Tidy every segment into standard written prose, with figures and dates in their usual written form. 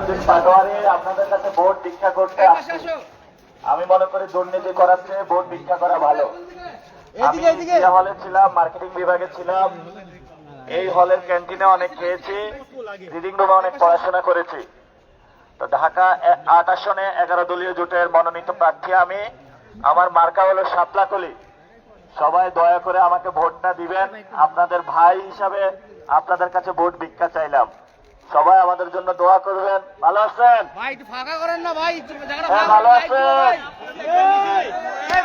নাসিরউদ্দিন পাটোয়ারি আপনাদের কাছে ভোট ভিক্ষা করতে আসছি। আমি মনে করি দুর্নীতি করার চেয়ে ভোট ভিক্ষা করা ভালো। আমি মিডিয়া হলে ছিলাম, মার্কেটিং বিভাগে ছিলাম, এই হলের ক্যান্টিনে অনেক খেয়েছি, রিডিং রুমে অনেক পড়াশোনা করেছি। তো ঢাকা ৮ আসনে 11 দলীয় জোটের মনোনীত প্রার্থী আমি। আমার মার্কা হলো শাপলাকলি। সবাই দয়া করে আমাকে ভোটটা দিবেন। আপনাদের ভাই হিসাবে আপনাদের কাছে ভোট ভিক্ষা চাইলাম। সবাই আমাদের জন্য দোয়া করবেন। ভালো আছেন ভাই? একটু ফাঁকা করেন না ভাই, হ্যাঁ ভালো আছেন।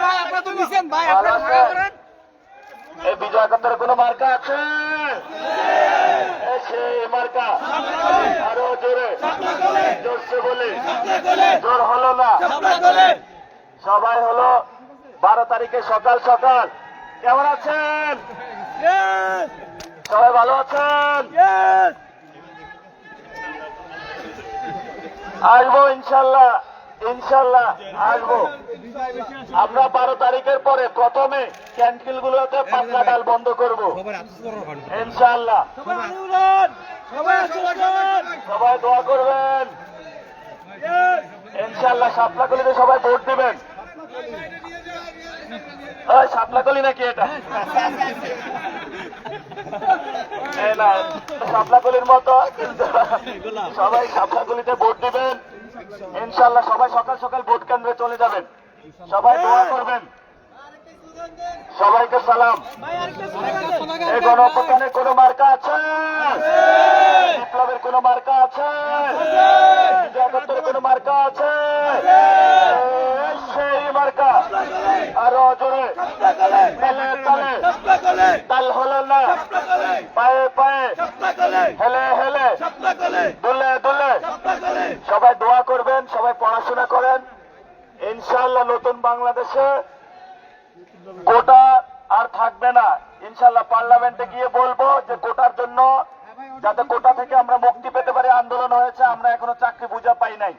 ভাই আপনারা তো নিছেন ভাই, আপনারা ফাঁকা করেন। এই বিজয় একাত্তরে কোনো মার্কা আছে? সেই মার্কা আরো জোরে, জোরসে বলে, জোর হলো না। সবাই হলো 12 তারিখে সকাল সকাল। কেমন আছেন সবাই? ভালো আছেন? আসবো ইনশাল্লাহ, ইনশাল্লাহ আসবো। আমরা 12 তারিখের পরে প্রথমে ক্যান্টিন গুলোতে পাতলা ডাল বন্ধ করব ইনশাল্লাহ। সবাই দোয়া করবেন ইনশাল্লাহ। শাপলাকলিতে সবাই ভোট দিবেন। শাপলাকলি নাকি এটা? না, শাপলাকলির মতো। সবাই শাপলাকলিতে ভোট দিবেন ইনশাল্লাহ। সবাই সকাল সকাল ভোট কেন্দ্রে চলে যাবেন। সবাই দোয়া করবেন। সবাইকে সালাম। এই গণঅভ্যুত্থানের কোন মার্কা আছে? বিপ্লবের কোন মার্কা আছে? জগতের কোন মার্কা আছে? সেই মার্কা আরো জোরে তাল হলো না, পায়ে পায়ে হেলে হেলে দুলে দুলে। সবাই দোয়া করবেন, সবাই পড়াশোনা করেন ইনশাআল্লাহ। নতুন বাংলাদেশে কোটা আর থাকবে না ইনশাআল্লাহ। পার্লামেন্টে গিয়ে বলবো যে কোটার জন্য, যাতে কোটা থেকে আমরা মুক্তি পেতে পারি, আন্দোলন হয়েছে। আমরা এখনো চাকরি বুঝা পাই নাই।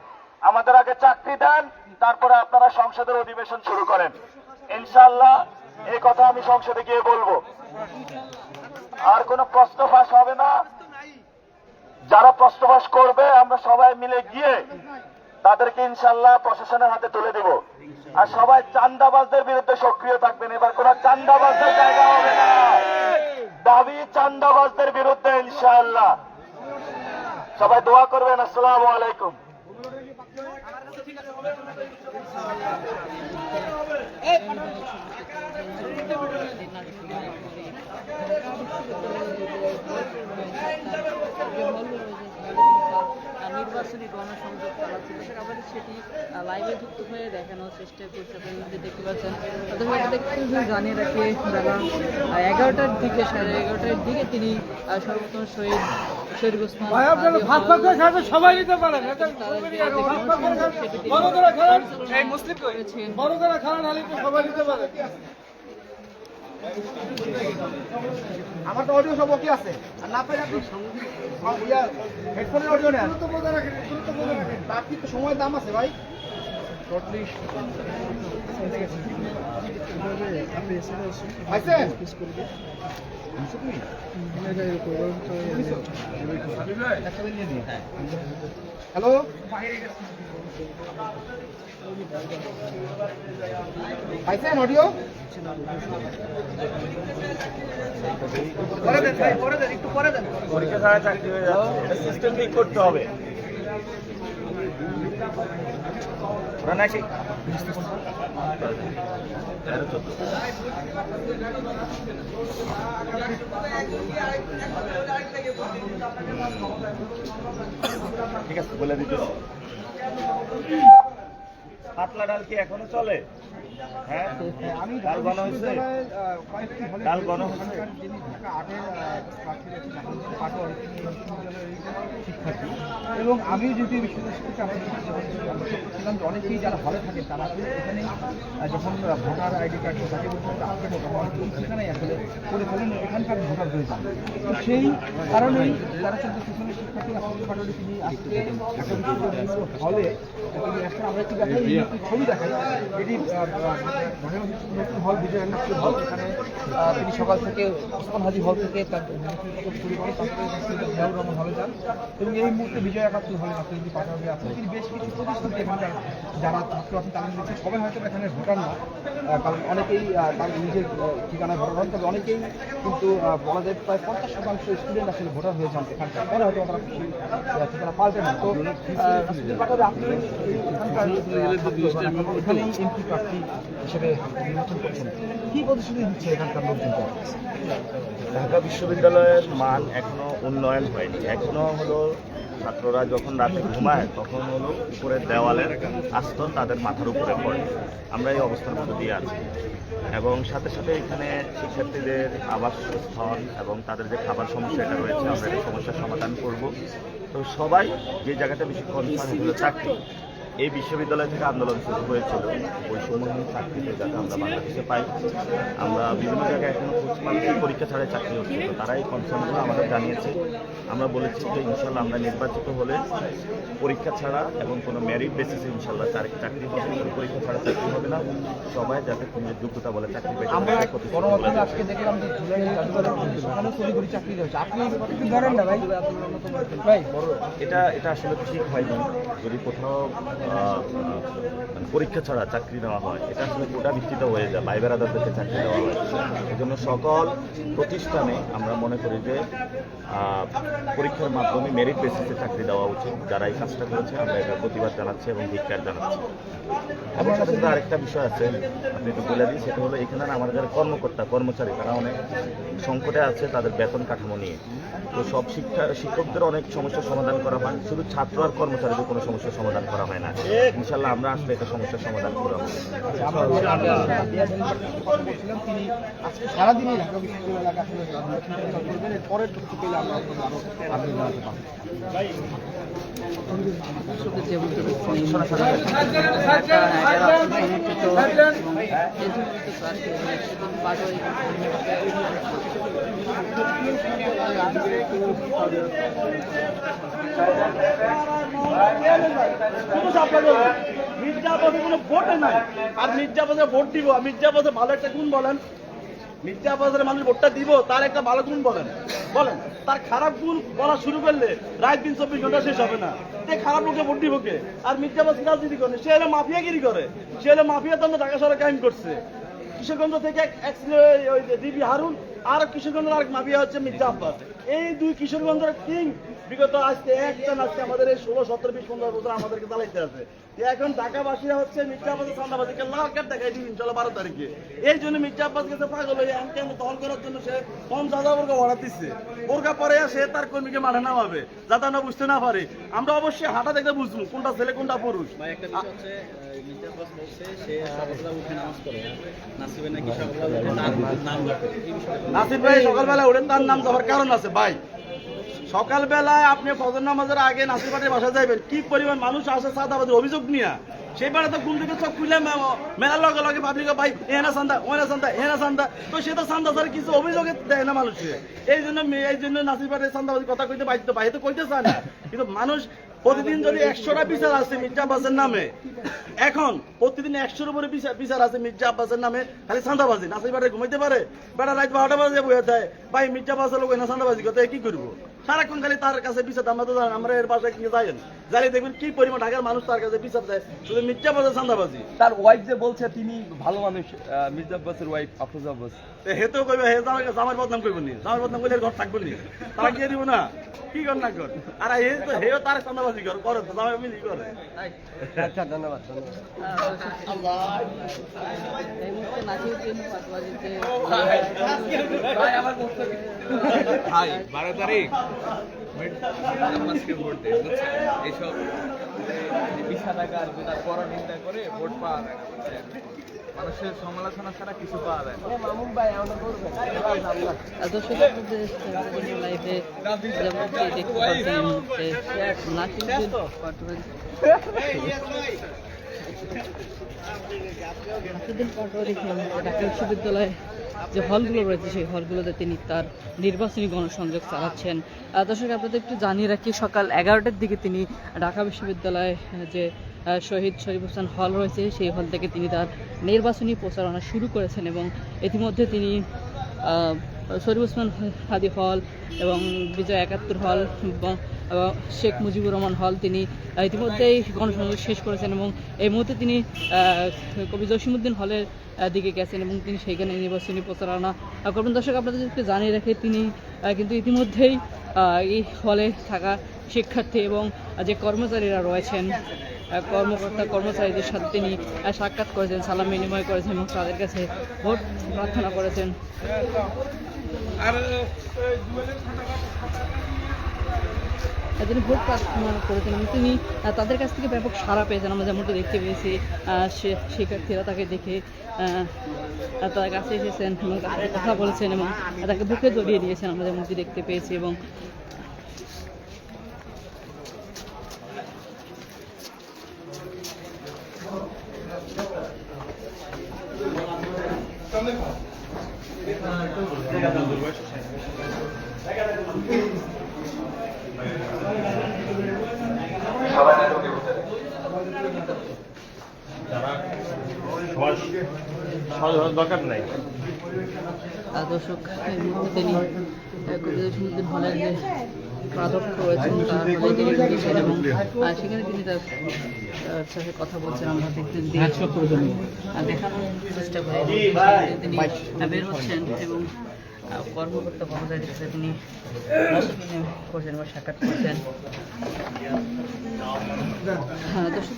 আমাদের আগে চাকরি দেন, তারপরে আপনারা সংসদের অধিবেশন শুরু করেন ইনশাআল্লাহ। এই কথা আমি সংসদে গিয়ে বলবো। আর কোনো প্রশ্ন ফাঁস হবে না। যারা প্রশ্ন ফাঁস করবে আমরা সবাই মিলে গিয়ে তাদেরকে ইনশাআল্লাহ প্রশাসনের হাতে তুলে দেব। আর সবাই চান্দাবাজদের বিরুদ্ধে সক্রিয় থাকবেন। এবার কোন চান্দাবাজদের জায়গা হবে না। দাবি চান্দাবাজদের বিরুদ্ধে ইনশাআল্লাহ। সবাই দোয়া করবেন। আসসালামু আলাইকুম। নির্বাচনী গণসংযোগ চালাচ্ছিল, আমাদের সেটি লাইভে যুক্ত হয়ে দেখানোর চেষ্টা করছে। আপনারা যদি দেখতে পাচ্ছেন, জানিয়ে রাখি বেলা 11টার দিকে, 11:30টার দিকে তিনি সর্বপ্রথম শহীদ ওসমান সবাই নিতে পারেন। আমার তো অডিও সব ওকে আছে। আর না পাইলে আপনি হেডফোনের অডিও নেন। তার কিন্তু সময় দাম আছে ভাই। হ্যালো, পাইছেন অডিও? পরে দেন ভাই, পরে দেন, একটু পরে দেন। পরীক্ষা ছাড়া চাকরি হয়ে যাচ্ছে। এটা সিস্টেম ঠিক করতে হবে নাকি? ঠিক আছে, বলে দিতেছি। পাতলা ডাল কি এখনো চলে? হ্যাঁ, আমি ডাল গণ হয়েছে, ডাল গণ হয়েছে। শিক্ষার্থী এবং আমি যদি বিশ্ববিদ্যালয় ছিলাম যে অনেকেই যারা হলে থাকেন তারা এখানে যখন ভোটার আইডি কার্ড থাকে সেখানেই আসলে করে ফেলেন, এখানকার ভোটার হয়ে যান। তো সেই কারণেই তারা কিন্তু সেখানে শিক্ষার্থী আসলে তিনি আজকে হলে আমরা একটু দেখাই একটি ছবি দেখাই। এটি নতুন হল, বিজয় ইন্ডাস্ট্রি হল। এখানে তিনি সকাল থেকে ওসমান হাজি হল থেকে তার শুরু করেন, তারপরে জিয়াউর রহমান হলে যান এবং এই মুহূর্তে বিজয় একাত্তর হলে নাসিরুদ্দিন পাটোয়ারি আছেন। তিনি বেশ কিছু প্রতিষ্ঠান এখানকার যারা ছাত্র আছেন তাদের দিচ্ছে, সবাই হয়তো এখানে ভোটার না, কারণ অনেকেই তার নিজের ঠিকানায় ভোটার হন, তবে অনেকেই কিন্তু বলা যায় প্রায় 50% স্টুডেন্ট আসলে ভোটার হয়ে যান এখানকার, পরে হয়তো তারা ঠিকানা পাল্টে না। তো আপনি এখানকার এখানেই এমপি প্রার্থী হিসেবে নির্বাচন করছেন, কি প্রতিশ্রুতি দিচ্ছে এখানকার লোকজন? ঢাকা বিশ্ববিদ্যালয়ের মান এখনো উন্নয়ন হয়নি। এখনো হলো ছাত্ররা যখন রাতে ঘুমায় তখন হলো উপরের দেওয়ালের আস্তর তাদের মাথার উপরে পড়ে। আমরা এই অবস্থার মধ্যে দিয়ে আছি এবং সাথে সাথে এখানে শিক্ষার্থীদের আবাসস্থল এবং তাদের যে খাবার সমস্যাটা রয়েছে আমরা এই সমস্যার সমাধান করব। তো সবাই যে জায়গাটা বেশি কনসার্ন হলো চাকরি, এই বিশ্ববিদ্যালয় থেকে আন্দোলন শুরু হয়েছিল বৈষম্যহীন চাকরিতে যাতে আমরা বাংলাদেশে পাই। আমরা বিভিন্ন জায়গায় এখনো খোঁজ পাচ্ছি পরীক্ষা ছাড়াই চাকরি হচ্ছিল, তারা এই কনসার্নগুলো আমাদের জানিয়েছে। আমরা বলেছি যে ইনশাল্লাহ আমরা নির্বাচিত হলে পরীক্ষা ছাড়া এবং কোনো মেরিট বেসিসে ইনশাল্লাহ চাকরি হবে, কোনো পরীক্ষা ছাড়া চাকরি হবে না। সবাই যাতে নিজের যোগ্যতা বলে চাকরি পেতে আমরা গণমাধ্যমে আজকে দেখলাম যে জুলাই সেখানেও তড়িঘড়ি চাকরি রয়েছে, আপনি কি ধরেন না ভাই? ভাই এটা আসলে ঠিক হয়নি। যদি কোথাও পরীক্ষা ছাড়া চাকরি নেওয়া হয়, এটা আসলে কোটা ভিত্তিতে হয়ে যায়, ভাই বেরাদারদেরকে চাকরি দেওয়া হয়। এই জন্য সকল প্রতিষ্ঠানে আমরা মনে করি যে পরীক্ষার মাধ্যমে মেরিট বেসিসে চাকরি দেওয়া উচিত। যারা এই কাজটা করেছে আমরা এটার প্রতিবাদ জানাচ্ছি এবং ধিক্কার জানাচ্ছি। এবং সাথে সাথে আরেকটা বিষয় আছে, আপনি একটু বলে দিই, সেটা হলো এখানে আমাদের যারা কর্মকর্তা কর্মচারী তারা অনেক সংকটে আছে তাদের বেতন কাঠামো নিয়ে। তো সব শিক্ষকদের অনেক সমস্যার সমাধান করা হয়, শুধু ছাত্র আর কর্মচারীদের কোনো সমস্যার সমাধান করা হয় না। ইনশাল্লাহ আমরা আসলে একটা সমস্যার সমাধান করা হবে। তিনি আজকে সারাদিনই ঢাকা বিশ্ববিদ্যালয় এলাকা আসলে করবেন, এর পরের তথ্য পেলে আমরা আপনি জানাতে পারবো। মির্জাফরে কোনো ভোটে নাই, আর মির্জাফরে ভোট দিব। মির্জাফরে ভালো একটা গুণ বলেন, মির্জাফরের মানুষ ভোটটা দিব, তার একটা ভালো গুণ বলেন। তার খারাপ গুণ বলা শুরু করলে রাত দিন 24 ঘন্টা শেষ হবে না। যে খারাপ লোকে ভোট দিব কে? আর মির্জাফর রাজনীতি করে, সে হলো মাফিয়াগিরি করে, সে হলো মাফিয়া তন্ত্র ঢাকা শহরে কায়েম করছে। কিশোরগঞ্জ থেকে ডিবি হারুন, আর কিশোরগঞ্জের আরেক মাফিয়া হচ্ছে মির্জা আব্বাস। এই দুই কিশোরগঞ্জের কিং বিগত আজকে আজকে আমাদের এই 16, 17, 20, 15 বছর আমাদেরকে চালাইতে আছে। এখন ঢাকাবাসীরা হচ্ছে মির্জা আব্বাসের চান্দাবাজিকে লাল কার্ড দেখাই দিন ইনশাল্লাহ 12 তারিখে। এই জন্য মির্জা আব্বাস কাছে পাগল হয়ে এমন দল করার জন্য সে 50,000 বোরকা অর্ডার দিচ্ছে। বোরকা পরে সে তার কর্মীকে মাঠে নামাবে যাতে আমরা বুঝতে না পারি। আমরা অবশ্যই হাঁটা দেখতে বুঝবো কোনটা ছেলে কোনটা পুরুষ। নাসির ভাই সকালবেলা উঠেন, তার নাম যাওয়ার কারণ আছে ভাই। সকালবেলায় আপনি ফজর নামাজের আগে নাসির ভাইয়ের বাসায় যাবেন, কি পরিমাণ মানুষ আসে চাঁদাবাজির অভিযোগ নিয়ে। সেই বেড়া তো ঘুম থেকে চোখ খুলে মেলার লগে লগে পাবলিক ভাই এনা চান্দা ওনা চান্দা এনা চান্দা, তো সে তো চান্দা ছাড়া কিছু অভিযোগে দেয় না মানুষকে। এই জন্য নাসির ভাইয়ের চান্দাবাজি কথা কইতে বাইরে তো কইতে চায় না। কিন্তু মানুষ প্রতিদিন যদি 100টা বিচার আছে মির্জা আব্বাসের নামে, এখন প্রতিদিন 100-এর উপরে বিচার আছে মির্জা আব্বাসের নামে, খালি চাঁদাবাজি। নাসির ভাই ঘুমাইতে পারে? বেড়া রাত 12টা বাজে বয়ে যায়, ভাই মির্জা আব্বাসের লোক এনা চাঁদাবাজি করতে কি করবো? সারাক্ষণ খালি তার কাছে বিচার। আমরা তো জানেন, আমরা এর বাসায় কিনে যাই যাই দেখবেন কি পরিমাণ ঢাকার মানুষ তার কাছে বিচার দেয়, শুধু মির্জা আব্বাসের চাঁদাবাজি। তার ওয়াইফ যে বলছে তিনি ভালো মানুষ, মির্জা আব্বাসের ওয়াইফ আফরোজা আব্বাস, হেতেও কইবে, হে জামার বদনাম করবো নি, জামার বদনাম করলে ঘর থাকবো নি, তারা গিয়ে দিব না, কি কর না কর। আর হেও তার চাঁদাবাজি করে তো জামাই মিলি করে। আচ্ছা ধন্যবাদ। এই মুহূর্তে নাসিরুদ্দিন পাটোয়ারিকে 12 তারিখ আব্বাসকে ভোট দেয়, বুঝছেন? এইসব বিষাদাগার তার পরনিন্দা করে ভোট পাওয়া যায় না, মানুষের সমালোচনা ছাড়া কিছু পাওয়া যায় না। দর্শক লাইভে যেমনটি দেখতে পাচ্ছেন এই মুহূর্তে নাসিরুদ্দিন পাটোয়ারি কিছুদিন পর দেখলাম ঢাকা বিশ্ববিদ্যালয়ে যে হলগুলো রয়েছে সেই হলগুলোতে তিনি তার নির্বাচনী গণসংযোগ চালাচ্ছেন। দর্শক আপনাদের একটু জানিয়ে রাখি, সকাল 11টার দিকে তিনি ঢাকা বিশ্ববিদ্যালয়ে যে শহীদ শরীফ হোসেন হল রয়েছে সেই হল থেকে তিনি তার নির্বাচনী প্রচারণা শুরু করেছেন এবং ইতিমধ্যে তিনি শরীফ ওসমান হাদি হল এবং বিজয় 71 হল এবং শেখ মুজিবুর রহমান হল তিনি ইতিমধ্যেই গণসংযোগ শেষ করেছেন এবং এই মুহূর্তে তিনি কবি জসিমউদ্দিন হলের দিকে গেছেন এবং তিনি সেইখানে নির্বাচনী প্রচারণা করবেন। দর্শক আপনাদেরকে জানিয়ে রাখে তিনি কিন্তু ইতিমধ্যেই এই হলে থাকা শিক্ষার্থী এবং যে কর্মচারীরা রয়েছেন কর্মচারীদের সাথে তিনি সাক্ষাৎ করেছেন, সালাম বিনিময় করেছেন এবং তাদের কাছে ভোট প্রার্থনা করেছেন। তিনি ভোট প্রার্থনা করেছেন এবং তিনি তাদের কাছ থেকে ব্যাপক সাড়া পেয়েছেন। আমরা যেমনটা দেখতে পেয়েছি শিক্ষার্থীরা তাকে দেখে তার কাছে এসেছেন এবং তার সাথে কথা বলেছেন এবং তাকে বুকে জড়িয়ে দিয়েছেন, আমরা যেমনটি দেখতে পেয়েছি। এবং দরকার নাই। দর্শক এই মুহূর্তে তিনি কবি জসিমউদ্দিন হলের যে প্রাধ্যক্ষ রয়েছেন তার হলে তিনি গিয়েছেন এবং সেখানে তিনি তার সাথে কথা বলছেন। আমরা দেখানোর চেষ্টা করি তিনি বের হচ্ছেন এবং কর্মকর্তা কর্মচারীদের সাথে তিনি করছেন বা সাক্ষাৎ করছেন। দর্শক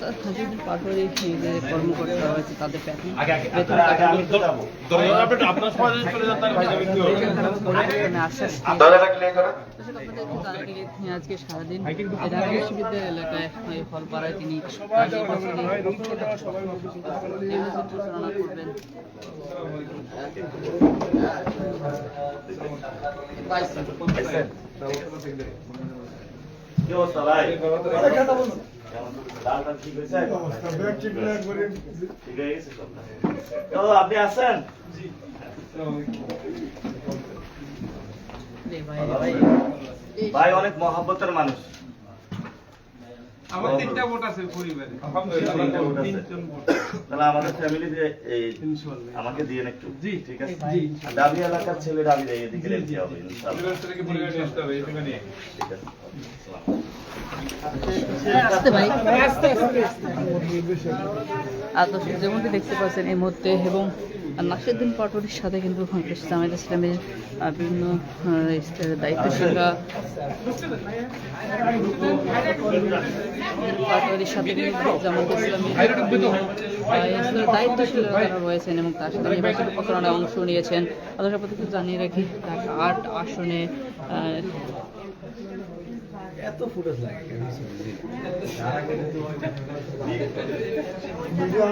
পাটোয়ারি যে কর্মকর্তা রয়েছে তাদের আশ্বাস আজকে সারাদিন ঢাকা বিশ্ববিদ্যালয় এলাকায় ফলপাড়ায় তিনি প্রচারণা করবেন। কি অবস্থা ভাই? ডালটা ঠিক হয়েছে? ঠিক হয়ে গেছে সব? তো আপনি আছেন? ভাই অনেক মহব্বতের মানুষ। আমার 3টা ভোট আছে পরিবারে। তাহলে আমাদের ফ্যামিলিতে এই আমাকে দিয়েন একটু। জি ঠিক আছে। দাবি এলাকার ছেলে দাবি দেয় এদিকে রেখে হবে ইনশাআল্লাহ। ঠিক আছে। যেমনটি দেখতে পাচ্ছেন এই মুহূর্তে এবং নাসিরউদ্দিন পাটোয়ারির সাথে কিন্তু জামায়াত ইসলামের বিভিন্ন দায়িত্বশীলরা পাটোয়ারির সাথে জামায়াত ইসলামের দায়িত্বশীলরা যারা রয়েছেন এবং তার সাথে নির্বাচনী প্রচারণায় অংশ নিয়েছেন। তাদের প্রতি জানিয়ে রাখি ঢাকা 8 আসনে এত ফুটেজ লাগে ভিডিও